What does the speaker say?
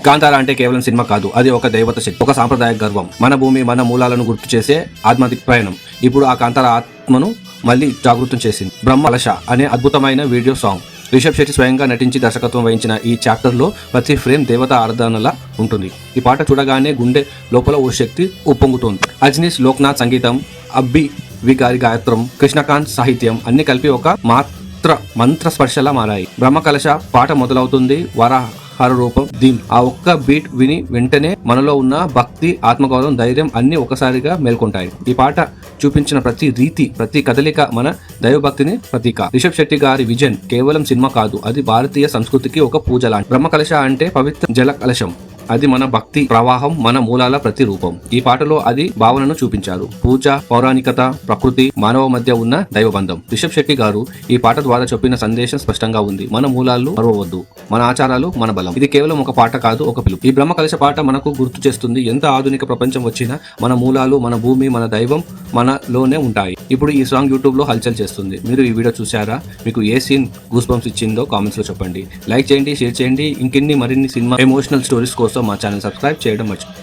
కాంతార అంటే కేవలం సినిమా కాదు, అది ఒక దైవత శక్తి, ఒక సాంప్రదాయ గర్వం, మన భూమి మన మూలాలను గుర్తు చేసే ఆధ్యాత్మిక ప్రయాణం. ఇప్పుడు ఆ కాంతార ఆత్మను మళ్ళీ జాగృతం చేసింది బ్రహ్మ కలశ అనే అద్భుతమైన వీడియో సాంగ్. రిషబ్ శెట్టి స్వయంగా నటించి దర్శకత్వం వహించిన ఈ చాప్టర్ లో ప్రతి ఫ్రేమ్ దేవత ఆరాధనలా ఉంటుంది. ఈ పాట చూడగానే గుండె లోపల ఓ శక్తి ఉప్పొంగుతోంది. అజ్నీష్ లోక్నాథ్ సంగీతం, అబ్బి వి గారి గాయత్రం, కృష్ణకాంత్ సాహిత్యం అన్ని కలిపి ఒక మంత్ర స్పర్శలా మారాయి. బ్రహ్మ కలశ పాట మొదలవుతుంది వరాహ రూపం దీన్. ఆ ఒక్క బీట్ విని వెంటనే మనలో ఉన్న భక్తి, ఆత్మగౌరవం, ధైర్యం అన్ని ఒకసారిగా మేల్కొంటాయి. ఈ పాట చూపించిన ప్రతి రీతి, ప్రతి కదలిక మన దైవభక్తిని ప్రతీక. రిషబ్ శెట్టి గారి విజన్ కేవలం సినిమా కాదు, అది భారతీయ సంస్కృతికి ఒక పూజ లాంటి. బ్రహ్మ కలశ అంటే పవిత్ర జల కలశం, అది మన భక్తి ప్రవాహం, మన మూలాల ప్రతిరూపం. ఈ పాటలో అది భావనను చూపించారు. పూజ, పౌరాణికత, ప్రకృతి, మానవ మధ్య ఉన్న దైవబంధం. రిషబ్ శెట్టి గారు ఈ పాట ద్వారా చెప్పిన సందేశం స్పష్టంగా ఉంది. మన మూలాలు మరవవద్దు, మన ఆచారాలు మన బలం. ఇది కేవలం ఒక పాట కాదు, ఒక పిలుపు. ఈ బ్రహ్మ కలశ పాట మనకు గుర్తు చేస్తుంది, ఎంత ఆధునిక ప్రపంచం వచ్చినా మన మూలాలు, మన భూమి, మన దైవం మనలోనే ఉంటాయి. ఇప్పుడు ఈ సాంగ్ యూట్యూబ్ లో హల్చల్ చేస్తుంది. మీరు ఈ వీడియో చూసారా? మీకు ఏ సీన్ గూస్ బంప్స్ ఇచ్చిందో కామెంట్స్ లో చెప్పండి. లైక్ చేయండి, షేర్ చేయండి. ఇంకెన్ని మరిన్ని సినిమా ఎమోషనల్ స్టోరీస్ కోసం మా ఛానల్ సబ్స్క్రైబ్ చేయడం మర్చిపోండి.